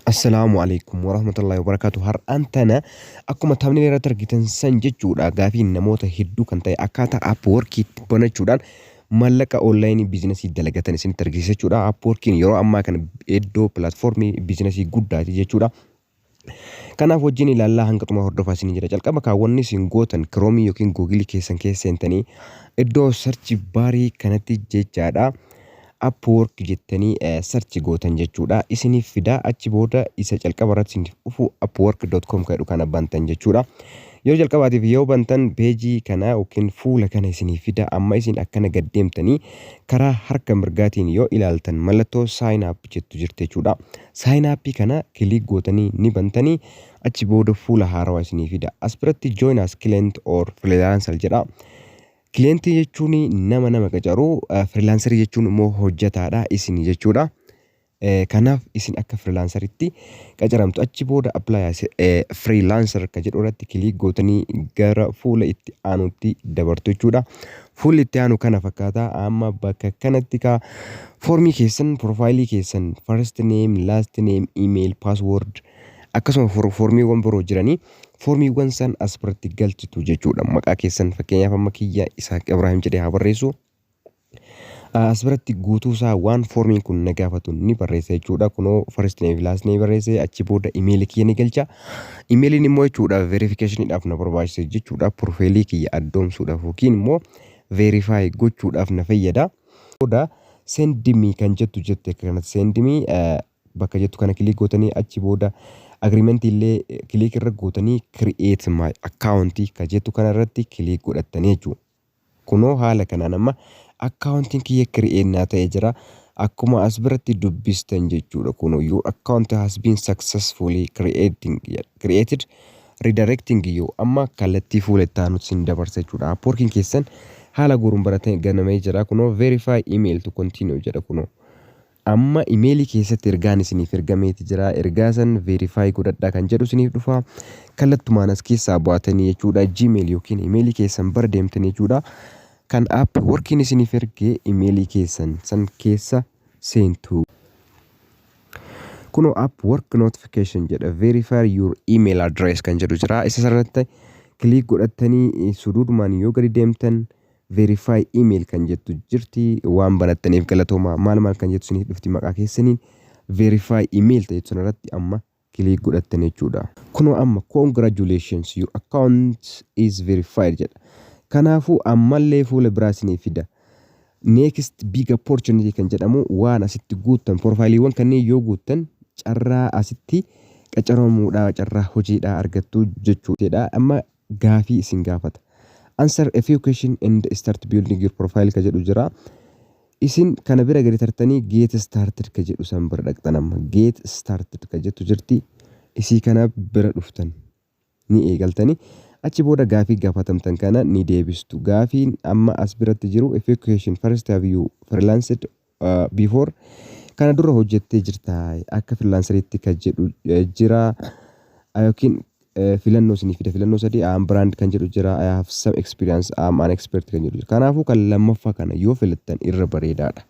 Assalaamu alaikum warahmatullahi wabarakatuh. Har'aan tana akkuma thumbnail irratti argitan san jechuudha gaafiin namoota hedduu kan ta'e akkaataa Upworkiitti banachuudhaan maallaqa onlaayinii biizinasii dalagatan isinitti argisiisa jechuudha. Upworkiin yeroo ammaa kana iddoo pilaatfoormii biizinasii guddaati jechuudha. Kanaaf wajjin ilaallaa hanga xumura hordofaa isin jira. Jalqaba kaawwanni isin gootan Chrome yookiin Google keessan seentanii iddoo search baarii kanatti jechaadha. Upwork jettanii search gootan jechuudha. Isiniif fidaa achi booda isa jalqaba irratti isiniif dhufu upwork.com jedhu kana bantan jechuudha. Yoo jalqabaatiif yoo bantan peejii kana yookiin fuula kana isiniif fida. Amma isin akkana gad deemtanii karaa harka mirgaatiin yoo ilaaltan mallattoo sign up jettu jirti jechuudha. Sign up kana kilik gootanii ni bantanii achi booda fuula haarawaa isiniif fida. As biratti join as client or freelancer jedha. Klientii jechuun nama qacaru, freelancerii jechuun immoo hojjetaadha isin jechuudha. Kanaaf isin akka freelanceritti qacaramtu. Achi booda apply as freelancer ka jedhu irratti kilik gootanii gara fuula itti aanutti dabartu jechuudha. Fuulli itti aanu kana fakkaata. Amma bakka kanatti ka foormii keessan, profaayilii keessan, first name, last name, email, password akkasuma foormiiwwan biroo jiranii foormiiwwan san as biratti galchitu jechuudha. Maqaa keessan fakkeenyaaf amma kiyya Isaaq Ibrahim jedhee haa barreessu. As biratti guutuu isaa waan foormiin kun na gaafatu ni barreessa jechuudha. Kunoo first name last name barreesse achi booda email kiyya ni galcha. Emailiin immoo jechuudha verificationidhaaf na barbaachisa jechuudha. Profaayilii kiyya addoomsuudhaaf yookiin immoo verify gochuudhaaf na fayyada. Booda send me kan jettu jette kanatti send me bakka jettu kana kilik gootanii achi booda agreement illee kilik irra gootanii create my account ka jettu kana irratti kilik godhattanii jechuudha. Kunoo haala kanaan amma accounting kiyya create naa ta'ee jira. Akkuma as biratti dubbistan jechuudha. Kunoo your account has been successfully created redirecting you amma kallattii fuula itti aanutti sin dabarsa jechuudha. Upworking keessan haala guuruun baratanii ganamee jira. Kunoo verify email to continue jedha kunoo. Amma emailii keessatti ergaan isiniif ergameeti jira. Ergaa san verify godhadhaa kan jedhu isiniif dhufa. Kallattumaan as keessaa bu'atanii jechuudha. Gmail yookiin emailii keessan bara deemtanii jechuudha. Kan Upworkiin isiniif ergee emailii keessan san keessa seentu. Kunoo Upwork notification jedha. Verify your email address kan jedhu jira. Isa sarratti kilik godhattanii suduudumaan yoo gadi deemtan verify email kan jettu jirti. Waan banattaniif galatooma maal kan jettu isiniif dhufti maqaa keessaniin verify email ta'e sanarratti amma kilik godhattanii jechuudha. Kunoo amma congratulations your account is verified jedha. Kanaafuu ammallee fuula biraa isiniif fida. Next big opportunity kan jedhamu waan asitti guuttan profaayiliiwwan kanneen yoo guuttan carraa asitti qacaramuudhaa carraa hojiidhaa argattu jechuudha. Amma gaafii isin gaafata. Answer a few questions and start building your profile ka jedhu jira. Isin kana bira gadi tartanii get started ka jedhu san bira dhaqxan amma get started ka jettu jirti. Isii kana bira dhuftan ni eegaltanii achi booda gaafii gaafatamtan kana ni deebistu. Gaafiin amma as biratti jiru a few questions first have you freelanced before kana dura hojjettee jirta akka freelanceritti ka jedhu jira yookiin filannoo isiniif fida. Filannoo sadii am brand kan jedhu jira. I have some experience am an expert kan jedhu jira. Kanaafuu kan lammaffaa kana yoo filattan irra bareedaadha.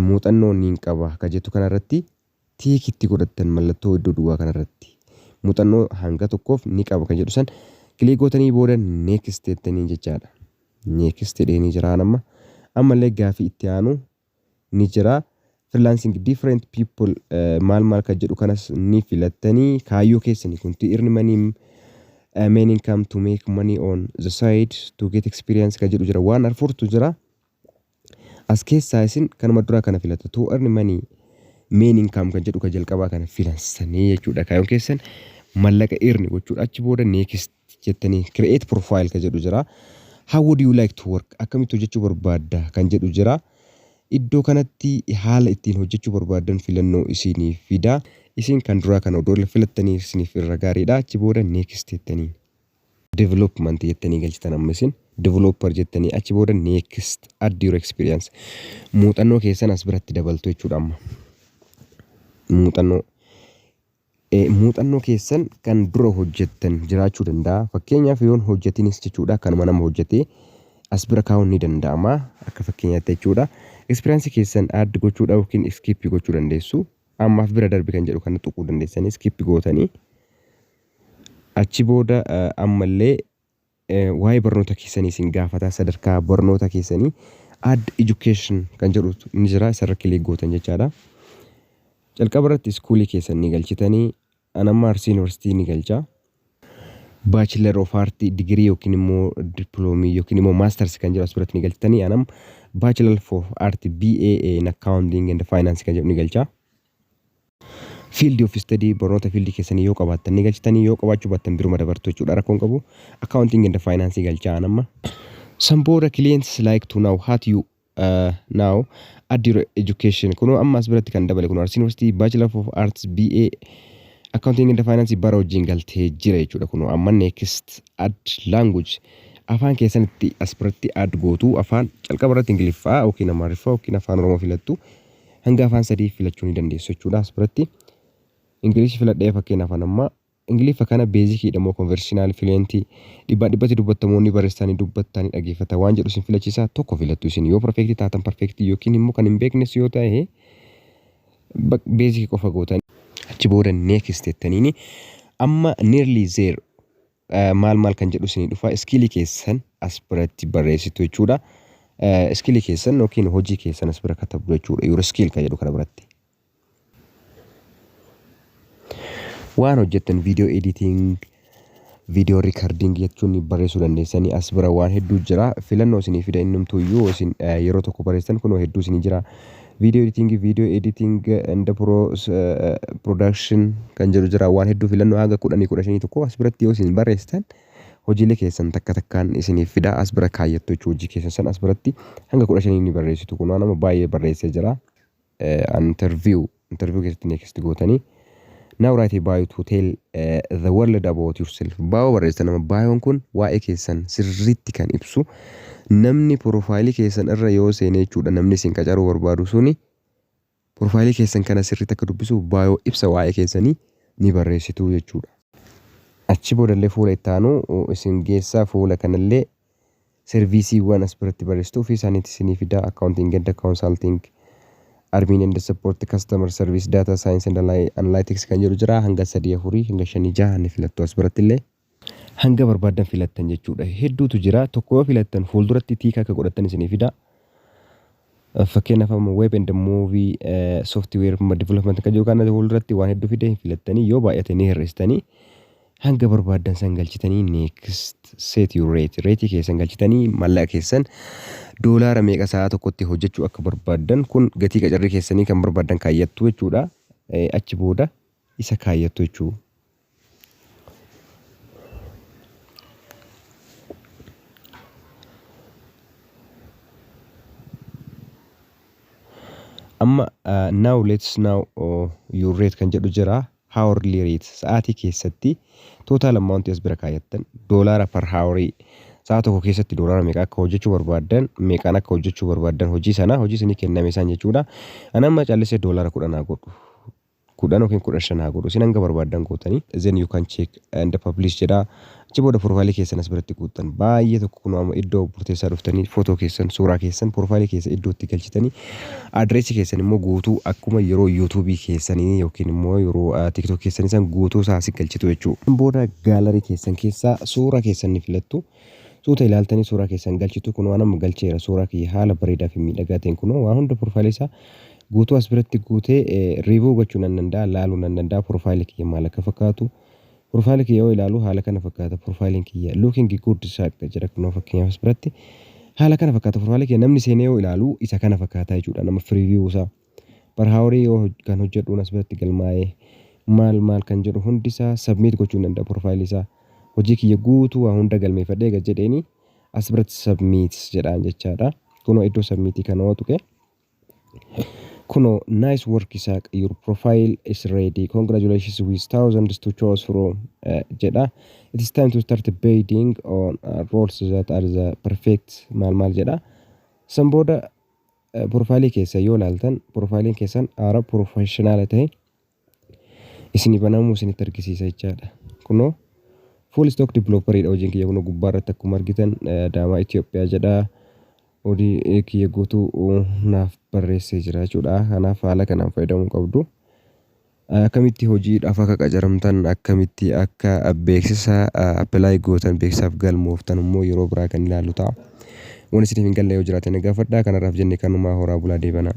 Muuxannoo niin qaba ka jettu kanarratti tiikitti godhattan mallattoo iddoo duwwaa kanarratti muuxannoo hanga tokkoof ni qaba kan jedhu san kilik gootanii booda next jettanii jechaadha. Next jedhanii jira nama ammallee gaafii itti aanu ni jira. Freelancing different people maal kan jedhu kanas ni filattanii kaayyoo keessanii kun to earn money main income to make money on the side to get experience kan jedhu jira. Waan arfurtu jira. As keessaa isin kanuma duraa kana filatta to earn money main income kan jedhu ka jalqabaa kana filansanii jechuudha. Kaayyoon keessan mallaqa earn gochuudha. Achi booda next jettanii create profile kan jedhu jira. How would you like to work? Akkamitti hojjechuu barbaadda kan jedhu jira. Iddoo kanatti haala ittiin hojjechuu barbaadan filannoo isiniif fida. Isin kan duraa kana odoo filattanii isiniif irra gaariidha. Achi booda next jettanii development jettanii galchitan amma isin developer jettanii achi booda next add your experience muuxannoo keessan as biratti dabaltu jechuudha. Amma muuxannoo keessan kan dura hojjettan jiraachuu danda'a. Fakkeenyaaf yoon hojjetinis jechuudha kanuma nama hojjetee as bira kaa'uun ni danda'ama akka fakkeenyaatti jechuudha. Experience keessan add gochuudha yookiin skip gochuu dandeessu. ammaaf bira darbi kan jedhu kana tuquu dandeessanii skip gootanii achi booda ammallee waa'ee barnoota keessanii isin gaafata sadarkaa barnoota keessanii add education kan jedhu ni jira isarra kilik gootan jechaadha. Jalqaba irratti iskuulii keessan ni galchitanii anamma Arsii Yuunivarsiitii ni galcha. Bachelor of Art degree yookiin immoo diploomi yookiin immoo masters kan jedhu asirratti ni galchitanii anam Bachelor of Art BA in Accounting and Finance kan jedhu ni galcha. Field of study barnoota field keessanii yoo qabaattan ni galchitanii yoo qabaachuu baattan biruma dabartu jechuudha rakkoon qabu. Accounting and Finance galcha anamma. Some border clients like to know how you now add your education. Kuno amma asbiratti kan dabale kuno Arsii Yuunivarsiitii Bachelor of Arts BA Accounting and Finance bara wajjin galtee jira jechuudha. Kuno amma next add language afaan keessanitti asbiratti add gootu afaan jalqaba irratti Ingiliffaa yookiin Amaariffaa yookiin afaan Oromoo filattu hanga afaan sadii filachuu ni dandeessu jechuudha. Asbiratti Ingilish filadhee fakkeenyaaf amma Ingiliffa kana beezikidha moo conversational fluent dhibbatti dubbattamoonni barreessanii dubbattanii dhageeffata waan jedhu isin filachiisa tokko filattu isin yoo perfect taatan perfect yookiin immoo kan hin beeknes yoo ta'e beezikii qofa gootan achi booda next jettaniini amma nearly zero maal kan jedhu isin dhufa iskilii keessan as biratti barreessitu jechuudha. Iskilii keessan yookiin hojii keessan as bira katabdu jechuudha. Your skill kan jedhu kana biratti. Waan hojjettan video editing, video recording jechuun barreessuu dandeessanii as bira waan hedduu jira. Filannoo isinii fida innumtuu iyyuu isin yeroo tokko barreessan kunoo hedduu isinii jira. Video editing and production kan jedhu jira waan hedduu filannoo haga 15 tokko as biratti yoo isin barreessitan hojiilee keessan takka takkaan isinii fida as bira kaayyattu jechuudha. Hojii keessan san as biratti hanga 15 ni barreessitu kunoo nama baay'ee barreessee jira. Interview keessatti next gootanii. Now write a bio to tell the world about yourself. Bio barreessan nama bioon kun waa'ee keessan sirriitti kan ibsu namni profaayilii keessan irra yoo seenee jechuudha namni isin qacaruu barbaadu suni profaayilii keessan kana sirriitti akka dubbisu bio ibsa waa'ee keessanii ni barreessitu jechuudha. Achi boodallee fuula itti aanu isin geessaa fuula kanallee serviisiiwwan as biratti barreessituu fi isaaniitti isinii fida accounting and consulting admin and support customer service data science and analytics kan jedhu jira hanga 3 hanga 5 ni filattu as biratti illee hanga barbaadan filattan jechuudha. Hedduutu jira tokko yoo filattan fuulduratti tiika akka godhattan isinii fida. Fakkeenyaaf web and movie software development kan jedhu kana fuulduratti waan hedduu fide filattanii yoo baay'ate ni hir'istanii hanga barbaadan san galchitanii next set your rate keessan galchitanii maallaqa keessan doolaara meeqa sa'a tokkotti hojjechuu akka barbaadan kun gatii qacarrii keessanii kan barbaadan kaayyattu jechuudha. Achi booda isa kaayyattu jechuudha. Amma now let's your rate kan jedhu jira. Hourly rate sa'aatii keessatti total amount as bira kaayyattan doolaara per hour sa'a tokko keessatti doolaara meeqa akka hojjechuu barbaadan meeqaan akka hojjechuu barbaadan hojii isinii kenname isaan jechuudha. Anamma callisee doolaara 10 haa godhu 10 yookiin 15 haa godhu isin hanga barbaadan gootanii then you can check and publish jedha. Achi booda profaayilii keessan as biratti guuttan baay'ee tokko kun amma iddoo murteessaa dhuftanii footoo keessan suuraa keessan profaayilii keessa iddootti galchitanii adreesii keessan immoo guutuu akkuma yeroo yuutuubii keessanii yookiin immoo yeroo tiktok keessanii san guutuu isaa as galchitu jechuudha. Booda gaalarii keessan keessaa suuraa keessan ni filattu. Suuta ilaaltanii suuraa keessan galchitu kun waan amma galcheera suuraa kiyya haala bareedaa fi miidhagaa ta'een kun waan hunda profaayilii isaa guutuu as biratti guutee review gochuu nan danda'a laaluu nan danda'a profaayilii kiyya maal akka fakkaatu. Profaayilii kiyya yoo ilaalu haala kana fakkaata profaayiliin kiyya looking good akka jedha kunoo fakkeenyaaf as biratti haala kana fakkaata profaayilii kiyya namni seenee yoo ilaalu isa kana fakkaata jechuudha nama review isaa per hour yoo kan hojjedhuun as biratti galmaa'ee maal kan jedhu hundi isaa submit gochuu nan danda'a profaayilii isaa hojii kiyya guutuu waa hunda galmeeffadhee gad jedheeni as biratti submit jedhaan jechaadha. Kunoo iddoo submit kana waa tuqe kuno nice work Isaac, your profile is ready, congratulations with thousands to choose from jedha. It is time to start bidding on roles that are the perfect maal jedha. San booda profailii keessa yoo laaltan profailiin keessan aara professional ta'e isinii banamuu isinitti argisiisa jechaadha. Kunoo full stock developer dha hojiin kiyya kunoo gubbaa irratti akkuma argitan daamaa Itoophiyaa jedha. Odii kiyya guutuu naaf barreessee jira jechuudha. Kanaaf haala kanaan fayyadamuu qabdu. akkamitti hojiidhaaf akka qacaramtan akkamitti akka beeksisa appilaayi gootan beeksisaaf galmooftan immoo yeroo biraa kan ilaallu ta'a. Waan isiniif hin galle yoo jiraate na gaafadhaa. Kanarraaf jennee kanumaa horaa bulaa deebanaa.